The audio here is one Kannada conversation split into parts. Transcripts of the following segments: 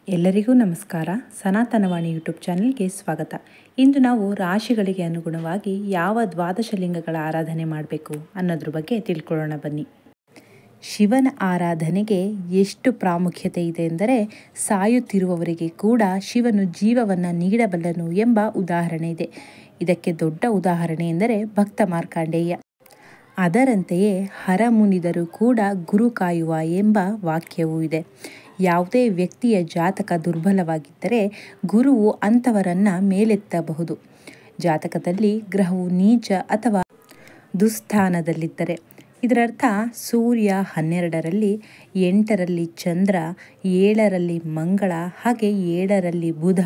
ಎಲ್ಲರಿಗೂ ನಮಸ್ಕಾರ. ಸನಾತನವಾಣಿ ಯೂಟ್ಯೂಬ್ ಚಾನೆಲ್ಗೆ ಸ್ವಾಗತ. ಇಂದು ನಾವು ರಾಶಿಗಳಿಗೆ ಅನುಗುಣವಾಗಿ ಯಾವ ದ್ವಾದಶ ಲಿಂಗಗಳ ಆರಾಧನೆ ಮಾಡಬೇಕು ಅನ್ನೋದ್ರ ಬಗ್ಗೆ ತಿಳ್ಕೊಳ್ಳೋಣ ಬನ್ನಿ. ಶಿವನ ಆರಾಧನೆಗೆ ಎಷ್ಟು ಪ್ರಾಮುಖ್ಯತೆ ಇದೆ ಎಂದರೆ, ಸಾಯುತ್ತಿರುವವರಿಗೆ ಕೂಡ ಶಿವನು ಜೀವವನ್ನು ನೀಡಬಲ್ಲನು ಎಂಬ ಉದಾಹರಣೆ ಇದೆ. ಇದಕ್ಕೆ ದೊಡ್ಡ ಉದಾಹರಣೆ ಎಂದರೆ ಭಕ್ತ ಮಾರ್ಕಾಂಡೇಯ. ಅದರಂತೆಯೇ ಹರ ಮುನಿದರು ಕೂಡ ಗುರು ಕಾಯುವ ಎಂಬ ವಾಕ್ಯವೂ ಇದೆ. ಯಾವುದೇ ವ್ಯಕ್ತಿಯ ಜಾತಕ ದುರ್ಬಲವಾಗಿದ್ದರೆ ಗುರುವು ಅಂಥವರನ್ನು ಮೇಲೆತ್ತಬಹುದು. ಜಾತಕದಲ್ಲಿ ಗ್ರಹವು ನೀಚ ಅಥವಾ ದುಸ್ಥಾನದಲ್ಲಿದ್ದರೆ, ಇದರರ್ಥ ಸೂರ್ಯ 12ರಲ್ಲಿ, 8ರಲ್ಲಿ ಚಂದ್ರ, 7ರಲ್ಲಿ ಮಂಗಳ, ಹಾಗೆ 7ರಲ್ಲಿ ಬುಧ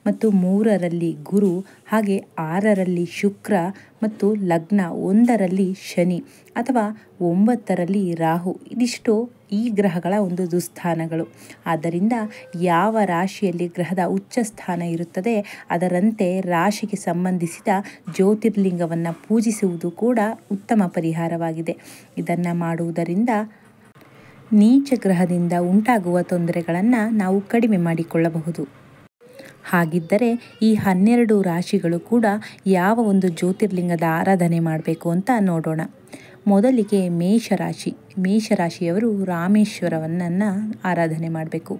ಮತ್ತು 3ರಲ್ಲಿ ಗುರು, ಹಾಗೆ 6ರಲ್ಲಿ ಶುಕ್ರ ಮತ್ತು ಲಗ್ನ 1ರಲ್ಲಿ ಶನಿ ಅಥವಾ 9ರಲ್ಲಿ ರಾಹು. ಇದಿಷ್ಟು ಈ ಗ್ರಹಗಳ ಒಂದು ದುಸ್ಥಾನಗಳು. ಆದ್ದರಿಂದ ಯಾವ ರಾಶಿಯಲ್ಲಿ ಗ್ರಹದ ಉಚ್ಚ ಸ್ಥಾನ ಇರುತ್ತದೆ ಅದರಂತೆ ರಾಶಿಗೆ ಸಂಬಂಧಿಸಿದ ಜ್ಯೋತಿರ್ಲಿಂಗವನ್ನು ಪೂಜಿಸುವುದು ಕೂಡ ಉತ್ತಮ ಪರಿಹಾರವಾಗಿದೆ. ಇದನ್ನು ಮಾಡುವುದರಿಂದ ನೀಚ ಗ್ರಹದಿಂದ ಉಂಟಾಗುವ ತೊಂದರೆಗಳನ್ನು ನಾವು ಕಡಿಮೆ ಮಾಡಿಕೊಳ್ಳಬಹುದು. ಹಾಗಿದ್ದರೆ ಈ 12 ರಾಶಿಗಳು ಕೂಡ ಯಾವ ಒಂದು ಜ್ಯೋತಿರ್ಲಿಂಗದ ಆರಾಧನೆ ಮಾಡಬೇಕು ಅಂತ ನೋಡೋಣ. ಮೊದಲಿಗೆ ಮೇಷರಾಶಿಯವರು ರಾಮೇಶ್ವರವನ್ನು ಆರಾಧನೆ ಮಾಡಬೇಕು.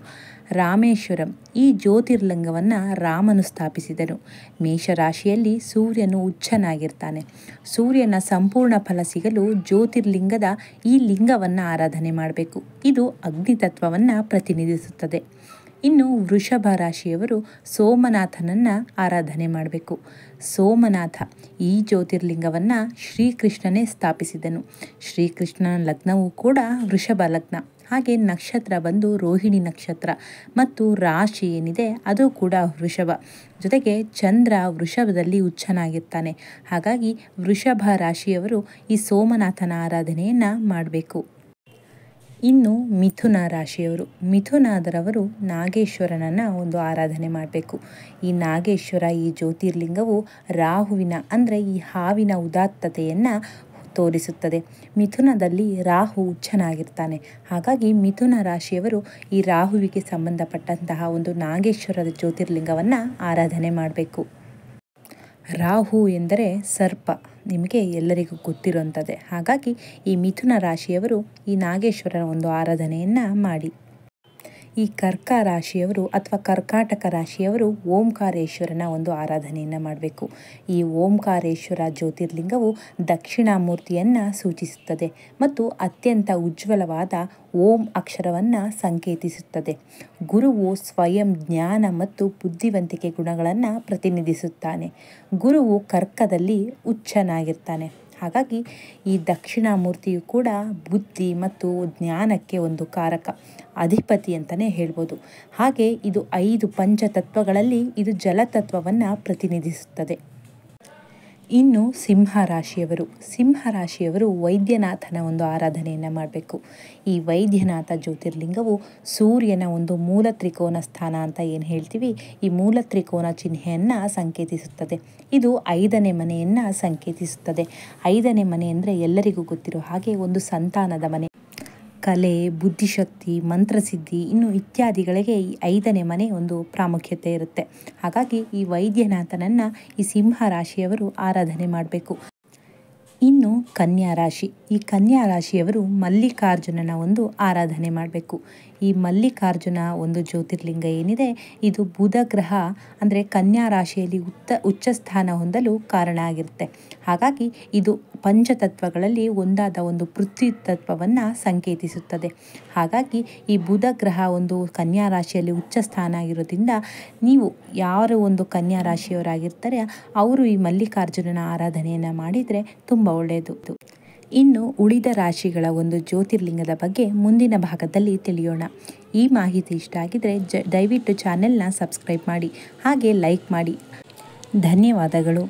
ರಾಮೇಶ್ವರಂ ಈ ಜ್ಯೋತಿರ್ಲಿಂಗವನ್ನು ರಾಮನು ಸ್ಥಾಪಿಸಿದನು. ಮೇಷರಾಶಿಯಲ್ಲಿ ಸೂರ್ಯನು ಉಚ್ಚನಾಗಿರ್ತಾನೆ. ಸೂರ್ಯನ ಸಂಪೂರ್ಣ ಫಲ ಸಿಗಲು ಜ್ಯೋತಿರ್ಲಿಂಗದ ಈ ಲಿಂಗವನ್ನು ಆರಾಧನೆ ಮಾಡಬೇಕು. ಇದು ಅಗ್ನಿತತ್ವವನ್ನು ಪ್ರತಿನಿಧಿಸುತ್ತದೆ. ಇನ್ನು ವೃಷಭ ರಾಶಿಯವರು ಸೋಮನಾಥನನ್ನು ಆರಾಧನೆ ಮಾಡಬೇಕು. ಸೋಮನಾಥ ಈ ಜ್ಯೋತಿರ್ಲಿಂಗವನ್ನು ಶ್ರೀಕೃಷ್ಣನೇ ಸ್ಥಾಪಿಸಿದನು. ಶ್ರೀಕೃಷ್ಣನ ಲಗ್ನವೂ ಕೂಡ ವೃಷಭ ಲಗ್ನ. ಹಾಗೆ ನಕ್ಷತ್ರ ಬಂದು ರೋಹಿಣಿ ನಕ್ಷತ್ರ ಮತ್ತು ರಾಶಿ ಏನಿದೆ ಅದು ಕೂಡ ವೃಷಭ. ಜೊತೆಗೆ ಚಂದ್ರ ವೃಷಭದಲ್ಲಿ ಉಚ್ಚನಾಗಿರ್ತಾನೆ. ಹಾಗಾಗಿ ವೃಷಭ ರಾಶಿಯವರು ಈ ಸೋಮನಾಥನ ಆರಾಧನೆಯನ್ನು ಮಾಡಬೇಕು. ಇನ್ನು ಮಿಥುನ ರಾಶಿಯವರು, ಮಿಥುನದರವರು ನಾಗೇಶ್ವರನನ್ನು ಒಂದು ಆರಾಧನೆ ಮಾಡಬೇಕು. ಈ ನಾಗೇಶ್ವರ ಈ ಜ್ಯೋತಿರ್ಲಿಂಗವು ರಾಹುವಿನ ಅಂದರೆ ಈ ಹಾವಿನ ಉದಾತ್ತತೆಯನ್ನು ತೋರಿಸುತ್ತದೆ. ಮಿಥುನದಲ್ಲಿ ರಾಹು ಉಚ್ಚನಾಗಿರ್ತಾನೆ. ಹಾಗಾಗಿ ಮಿಥುನ ರಾಶಿಯವರು ಈ ರಾಹುವಿಗೆ ಸಂಬಂಧಪಟ್ಟಂತಹ ಒಂದು ನಾಗೇಶ್ವರದ ಜ್ಯೋತಿರ್ಲಿಂಗವನ್ನು ಆರಾಧನೆ ಮಾಡಬೇಕು. ರಾಹು ಎಂದರೆ ಸರ್ಪ, ನಿಮಗೆ ಎಲ್ಲರಿಗೂ ಗೊತ್ತಿರುವಂಥದ್ದೇ. ಹಾಗಾಗಿ ಈ ಮಿಥುನ ರಾಶಿಯವರು ಈ ನಾಗೇಶ್ವರನ ಒಂದು ಆರಾಧನೆಯನ್ನು ಮಾಡಿ. ಈ ಕರ್ಕ ರಾಶಿಯವರು ಅಥವಾ ಕರ್ಕಾಟಕ ರಾಶಿಯವರು ಓಂಕಾರೇಶ್ವರನ ಒಂದು ಆರಾಧನೆಯನ್ನು ಮಾಡಬೇಕು. ಈ ಓಂಕಾರೇಶ್ವರ ಜ್ಯೋತಿರ್ಲಿಂಗವು ದಕ್ಷಿಣಾಮೂರ್ತಿಯನ್ನು ಸೂಚಿಸುತ್ತದೆ ಮತ್ತು ಅತ್ಯಂತ ಉಜ್ವಲವಾದ ಓಂ ಅಕ್ಷರವನ್ನು ಸಂಕೇತಿಸುತ್ತದೆ. ಗುರುವು ಸ್ವಯಂ ಜ್ಞಾನ ಮತ್ತು ಬುದ್ಧಿವಂತಿಕೆ ಗುಣಗಳನ್ನು ಪ್ರತಿನಿಧಿಸುತ್ತಾನೆ. ಗುರುವು ಕರ್ಕದಲ್ಲಿ ಉಚ್ಚನಾಗಿರ್ತಾನೆ. ಹಾಗಾಗಿ ಈ ದಕ್ಷಿಣಾಮೂರ್ತಿಯು ಕೂಡ ಬುದ್ಧಿ ಮತ್ತು ಜ್ಞಾನಕ್ಕೆ ಒಂದು ಕಾರಕ, ಅಧಿಪತಿ ಅಂತಲೇ ಹೇಳ್ಬೋದು. ಹಾಗೆ ಇದು 5 ಪಂಚತತ್ವಗಳಲ್ಲಿ ಇದು ಜಲತತ್ವವನ್ನು ಪ್ರತಿನಿಧಿಸುತ್ತದೆ. ಇನ್ನು ಸಿಂಹರಾಶಿಯವರು ವೈದ್ಯನಾಥನ ಒಂದು ಆರಾಧನೆಯನ್ನು ಮಾಡಬೇಕು. ಈ ವೈದ್ಯನಾಥ ಜ್ಯೋತಿರ್ಲಿಂಗವು ಸೂರ್ಯನ ಒಂದು ಮೂಲ ತ್ರಿಕೋನ ಸ್ಥಾನ ಅಂತ ಏನು ಹೇಳ್ತೀವಿ, ಈ ಮೂಲ ತ್ರಿಕೋನ ಚಿಹ್ನೆಯನ್ನು ಸಂಕೇತಿಸುತ್ತದೆ. ಇದು 5ನೇ ಮನೆಯನ್ನು ಸಂಕೇತಿಸುತ್ತದೆ. 5ನೇ ಮನೆ ಅಂದರೆ ಎಲ್ಲರಿಗೂ ಗೊತ್ತಿರೋ ಹಾಗೆ ಒಂದು ಸಂತಾನದ ಮನೆ. ಕಲೆ, ಬುದ್ಧಿಶಕ್ತಿ, ಮಂತ್ರಸಿದ್ಧಿ ಇನ್ನು ಇತ್ಯಾದಿಗಳಿಗೆ ಈ 5ನೇ ಮನೆ ಒಂದು ಪ್ರಾಮುಖ್ಯತೆ ಇರುತ್ತೆ. ಹಾಗಾಗಿ ಈ ವೈದ್ಯನಾಥನನ್ನು ಈ ಸಿಂಹರಾಶಿಯವರು ಆರಾಧನೆ ಮಾಡಬೇಕು. ಇನ್ನು ಈ ಕನ್ಯಾ ರಾಶಿಯವರು ಮಲ್ಲಿಕಾರ್ಜುನನ ಒಂದು ಆರಾಧನೆ ಮಾಡಬೇಕು. ಈ ಮಲ್ಲಿಕಾರ್ಜುನ ಒಂದು ಜ್ಯೋತಿರ್ಲಿಂಗ ಏನಿದೆ ಇದು ಬುಧ ಗ್ರಹ ಅಂದರೆ ಕನ್ಯಾ ರಾಶಿಯಲ್ಲಿ ಉಚ್ಚ ಸ್ಥಾನ ಹೊಂದಲು ಕಾರಣ ಆಗಿರುತ್ತೆ. ಹಾಗಾಗಿ ಇದು ಪಂಚತತ್ವಗಳಲ್ಲಿ ಒಂದಾದ ಒಂದು ಪೃಥ್ವಿ ತತ್ವವನ್ನು ಸಂಕೇತಿಸುತ್ತದೆ. ಹಾಗಾಗಿ ಈ ಬುಧ ಗ್ರಹ ಒಂದು ಕನ್ಯಾ ರಾಶಿಯಲ್ಲಿ ಉಚ್ಚ ಸ್ಥಾನ ಆಗಿರೋದ್ರಿಂದ ನೀವು ಯಾರು ಒಂದು ಕನ್ಯಾ ರಾಶಿಯವರಾಗಿರ್ತಾರೆ ಅವರು ಈ ಮಲ್ಲಿಕಾರ್ಜುನನ ಆರಾಧನೆಯನ್ನು ಮಾಡಿದರೆ ತುಂಬ ಒಳ್ಳೆಯದು. ಇನ್ನು ಉಳಿದ ರಾಶಿಗಳ ಒಂದು ಜ್ಯೋತಿರ್ಲಿಂಗದ ಬಗ್ಗೆ ಮುಂದಿನ ಭಾಗದಲ್ಲಿ ತಿಳಿಯೋಣ. ಈ ಮಾಹಿತಿ ಇಷ್ಟ ಆಗಿದ್ರೆ ದಯವಿಟ್ಟು ಚಾನೆಲ್ನ ಸಬ್ಸ್ಕ್ರೈಬ್ ಮಾಡಿ, ಹಾಗೆ ಲೈಕ್ ಮಾಡಿ. ಧನ್ಯವಾದಗಳು.